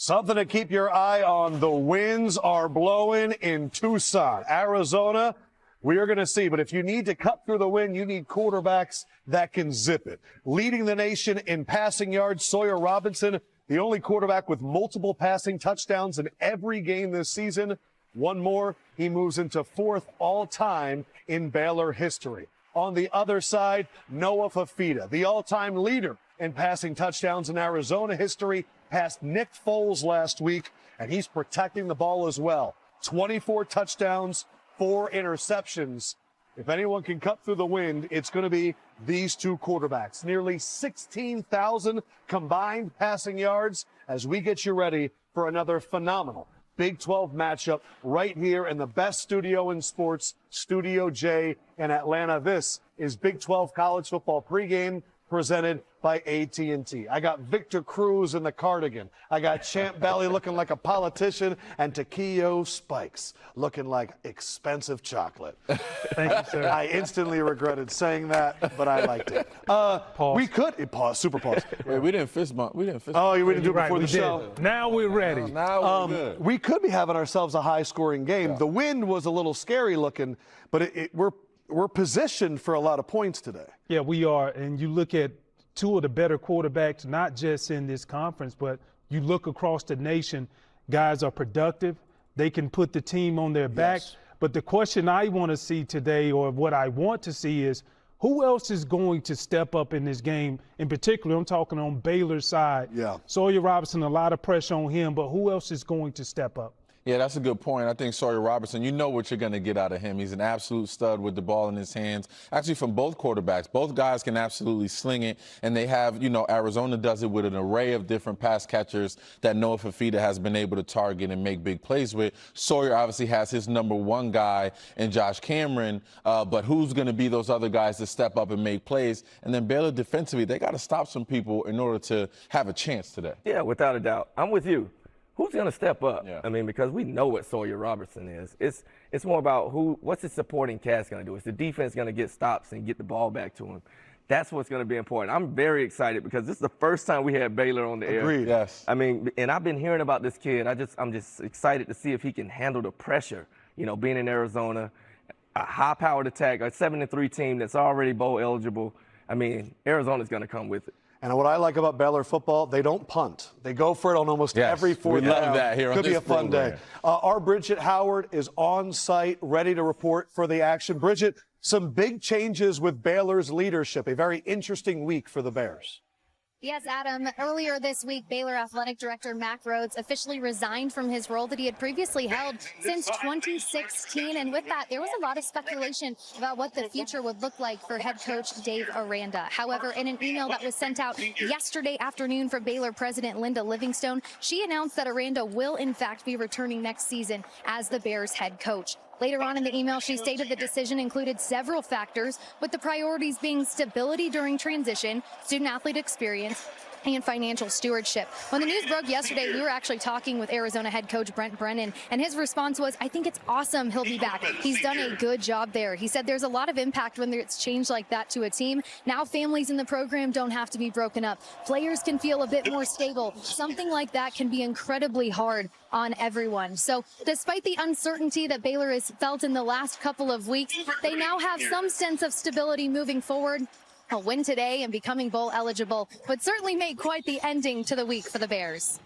Something to keep your eye on. The winds are blowing in Tucson, Arizona. We are going to see. But if you need to cut through the wind, you need quarterbacks that can zip it. Leading the nation in passing yards, Sawyer Robinson, the only quarterback with multiple passing touchdowns in every game this season. One more, he moves into fourth all-time in Baylor history. On the other side, Noah Fafita, the all-time leader in passing touchdowns in Arizona history, passed Nick Foles last week, and he's protecting the ball as well. 24 touchdowns, 4 interceptions. If anyone can cut through the wind, it's going to be these two quarterbacks. Nearly 16,000 combined passing yards as we get you ready for another phenomenal Big 12 matchup right here in the best studio in sports, Studio J in Atlanta. This is Big 12 College Football pregame presented by AT&T. I got Victor Cruz in the cardigan. I got Champ Bailey looking like a politician, and Taquillo Spikes looking like expensive chocolate. Thank you, sir. I instantly regretted saying that, but I liked it. Pause. We could pause, super pause. Wait, we didn't fist bump. We didn't fist Oh, bump. you didn't do it before the we show. did. Now we're ready. Now we're good. We could be having ourselves a high-scoring game. Yeah. The wind was a little scary looking, but we're positioned for a lot of points today. Yeah, we are. And you look at two of the better quarterbacks, not just in this conference, but you look across the nation, guys are productive. They can put the team on their back. Yes. But the question I want to see today, or what I want to see, is who else is going to step up in this game? In particular, I'm talking on Baylor's side. Yeah. Sawyer Robinson, a lot of pressure on him, but who else is going to step up? Yeah, that's a good point. I think Sawyer Robertson, you know what you're going to get out of him. He's an absolute stud with the ball in his hands. Actually, from both quarterbacks, both guys can absolutely sling it. And they have, Arizona does it with an array of different pass catchers that Noah Fafita has been able to target and make big plays with. Sawyer obviously has his number one guy in Josh Cameron, but who's going to be those other guys to step up and make plays? And then Baylor defensively, they got to stop some people in order to have a chance today. Yeah, without a doubt. I'm with you. Who's going to step up? Yeah. I mean, because we know what Sawyer Robertson is. It's more about what's his supporting cast going to do? Is the defense going to get stops and get the ball back to him? That's what's going to be important. I'm very excited because this is the first time we had Baylor on the air. Agreed. Yes. I mean, and I've been hearing about this kid. I'm just excited to see if he can handle the pressure, being in Arizona, a high-powered attack, a 7-3 team that's already bowl eligible. I mean, Arizona's going to come with it. And what I like about Baylor football, they don't punt. They go for it on almost every fourth down. We love that here on Could be this a fun program. day. Our Bridget Howard is on site, ready to report for the action. Bridget, some big changes with Baylor's leadership. A very interesting week for the Bears. Yes, Adam. Earlier this week, Baylor Athletic Director Mack Rhoades officially resigned from his role that he had previously held since 2016. And with that, there was a lot of speculation about what the future would look like for head coach Dave Aranda. However, in an email that was sent out yesterday afternoon from Baylor President Linda Livingstone, she announced that Aranda will, in fact, be returning next season as the Bears head coach. Later on in the email, she stated the decision included several factors, with the priorities being stability during transition, student-athlete experience, and financial stewardship. When the news broke yesterday, we were actually talking with Arizona head coach Brent Brennan, and his response was, I think it's awesome he'll be back. He's done a good job there. He said there's a lot of impact when it's changed like that to a team. Now families in the program don't have to be broken up. Players can feel a bit more stable. Something like that can be incredibly hard on everyone. So despite the uncertainty that Baylor has felt in the last couple of weeks, they now have some sense of stability moving forward. A win today and becoming bowl eligible would certainly make quite the ending to the week for the Bears.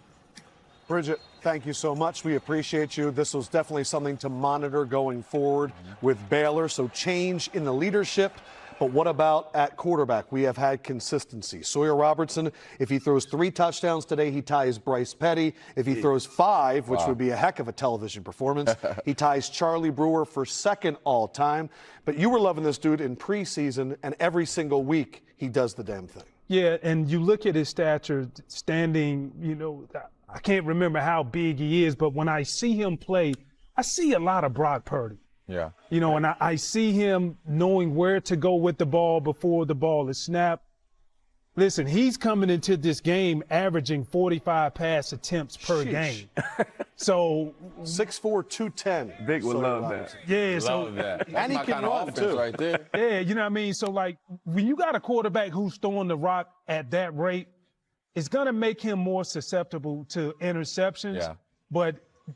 Bridget, thank you so much. We appreciate you. This was definitely something to monitor going forward with Baylor. So change in the leadership. But what about at quarterback? We have had consistency. Sawyer Robertson, if he throws 3 touchdowns today, he ties Bryce Petty. If he throws 5, which would be a heck of a television performance, he ties Charlie Brewer for second all-time. But you were loving this dude in preseason, and every single week he does the damn thing. Yeah, and you look at his stature, standing, I can't remember how big he is, but when I see him play, I see a lot of Brock Purdy. Yeah. And I see him knowing where to go with the ball before the ball is snapped. Listen, he's coming into this game averaging 45 pass attempts per game. So 6'4", 210. Vic would Sawyer love Robertson. that. yeah, so Love that. That's And he my can kind of run, offense too. right there. yeah, you know what I mean? So like when you got a quarterback who's throwing the rock at that rate, it's going to make him more susceptible to interceptions. Yeah. But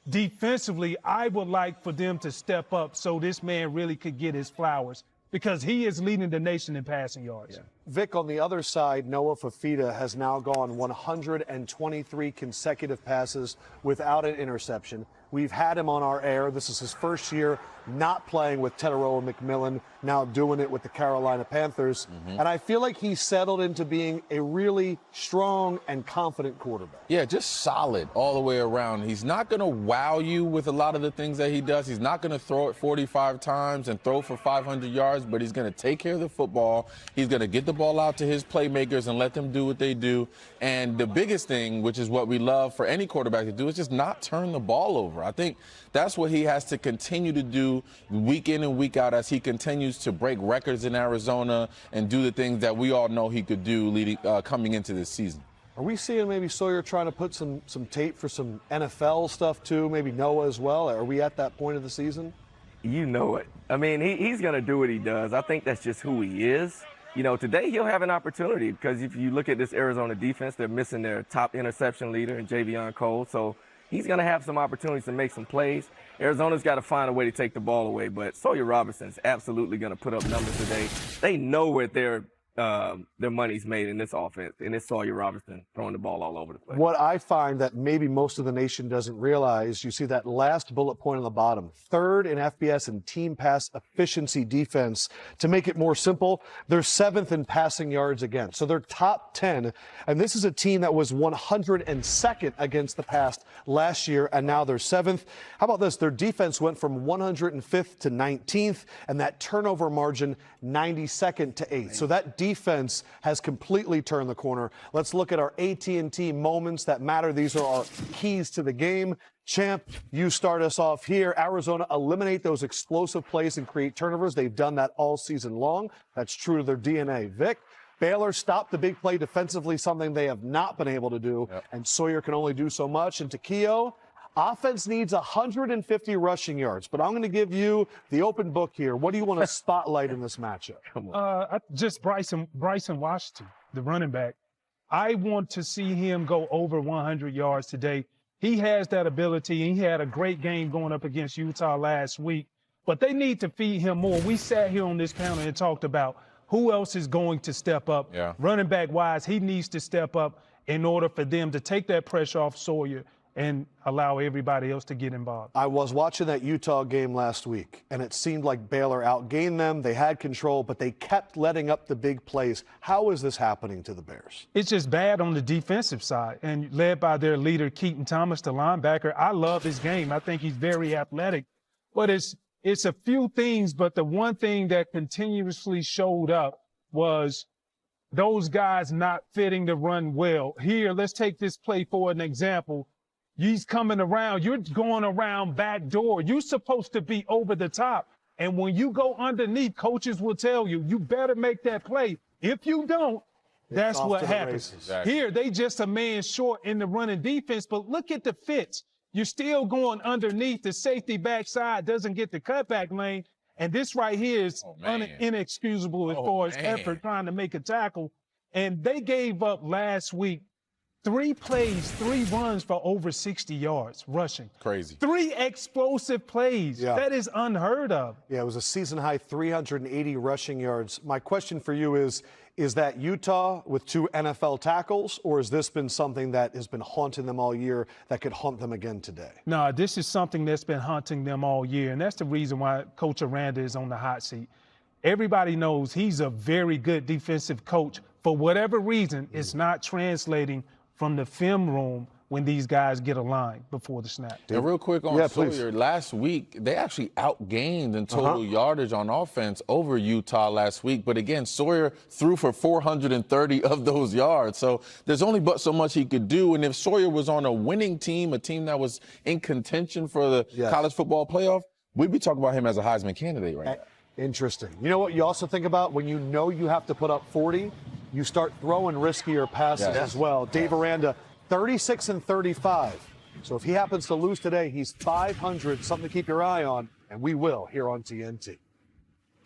defensively, I would like for them to step up so this man really could get his flowers, because he is leading the nation in passing yards. Yeah. Vic, on the other side, Noah Fafita has now gone 123 consecutive passes without an interception. We've had him on our air. This is his first year not playing with Teteroa McMillan, now doing it with the Carolina Panthers. And I feel like he's settled into being a really strong and confident quarterback. Yeah, just solid all the way around. He's not going to wow you with a lot of the things that he does. He's not going to throw it 45 times and throw for 500 yards, but he's going to take care of the football. He's going to get the ball out to his playmakers and let them do what they do. And the biggest thing, which is what we love for any quarterback to do, is just not turn the ball over. I think that's what he has to continue to do week in and week out as he continues to break records in Arizona and do the things that we all know he could do coming into this season. Are we seeing maybe Sawyer trying to put some tape for some NFL stuff too, maybe Noah as well? Are we at that point of the season? You know it. I mean, he's going to do what he does. I think that's just who he is. You know, today he'll have an opportunity because if you look at this Arizona defense, they're missing their top interception leader in Javion Cole. So he's going to have some opportunities to make some plays. Arizona's got to find a way to take the ball away, but Sawyer Robertson's absolutely going to put up numbers today. They know what their money's made in this offense, and it's Sawyer Robertson throwing the ball all over the place. What I find that maybe most of the nation doesn't realize, you see that last bullet point on the bottom, third in FBS and team pass efficiency defense. To make it more simple, they're 7th in passing yards against. So they're top 10, and this is a team that was 102nd against the pass last year, and now they're 7th. How about this? Their defense went from 105th to 19th, and that turnover margin 92nd to 8th. So that defense has completely turned the corner. Let's look at our AT&T moments that matter. These are our keys to the game. Champ, you start us off here. Arizona eliminate those explosive plays and create turnovers. They've done that all season long. That's true to their DNA. Vic, Baylor stopped the big play defensively, something they have not been able to do, and Sawyer can only do so much. And Takeo, offense needs 150 rushing yards, but I'm going to give you the open book here. What do you want to spotlight in this matchup? Just Bryson Washington, the running back. I want to see him go over 100 yards today. He has that ability, and he had a great game going up against Utah last week, but they need to feed him more. We sat here on this panel and talked about who else is going to step up. Running back-wise, he needs to step up in order for them to take that pressure off Sawyer and allow everybody else to get involved. I was watching that Utah game last week, and it seemed like Baylor outgained them. They had control, but they kept letting up the big plays. How is this happening to the Bears? It's just bad on the defensive side, and led by their leader, Keaton Thomas, the linebacker. I love his game. I think he's very athletic, but it's a few things, but the one thing that continuously showed up was those guys not fitting the run well. Here, let's take this play for an example. He's coming around. You're going around back door. You're supposed to be over the top. And when you go underneath, coaches will tell you, you better make that play. If you don't, that's what happens. Exactly. Here, they just a man short in the running defense, but look at the fits. You're still going underneath. The safety backside doesn't get the cutback lane. And this right here is inexcusable as far as effort trying to make a tackle. And they gave up last week 3 plays, 3 runs for over 60 yards rushing. Crazy. 3 explosive plays. That is unheard of. Yeah, it was a season high 380 rushing yards. My question for you is that Utah with 2 NFL tackles, or has this been something that has been haunting them all year that could haunt them again today? No, this is something that's been haunting them all year, and that's the reason why Coach Aranda is on the hot seat. Everybody knows he's a very good defensive coach. For whatever reason, it's not translating from the film room when these guys get aligned before the snap. And real quick on Sawyer, last week, they actually outgained in total yardage on offense over Utah last week. But again, Sawyer threw for 430 of those yards. So there's only but so much he could do. And if Sawyer was on a winning team, a team that was in contention for the college football playoff, we'd be talking about him as a Heisman candidate right now. Interesting. You know what you also think about when you know you have to put up 40, you start throwing riskier passes as well. Dave Aranda, 36 and 35. So if he happens to lose today, he's 500, something to keep your eye on, and we will here on TNT.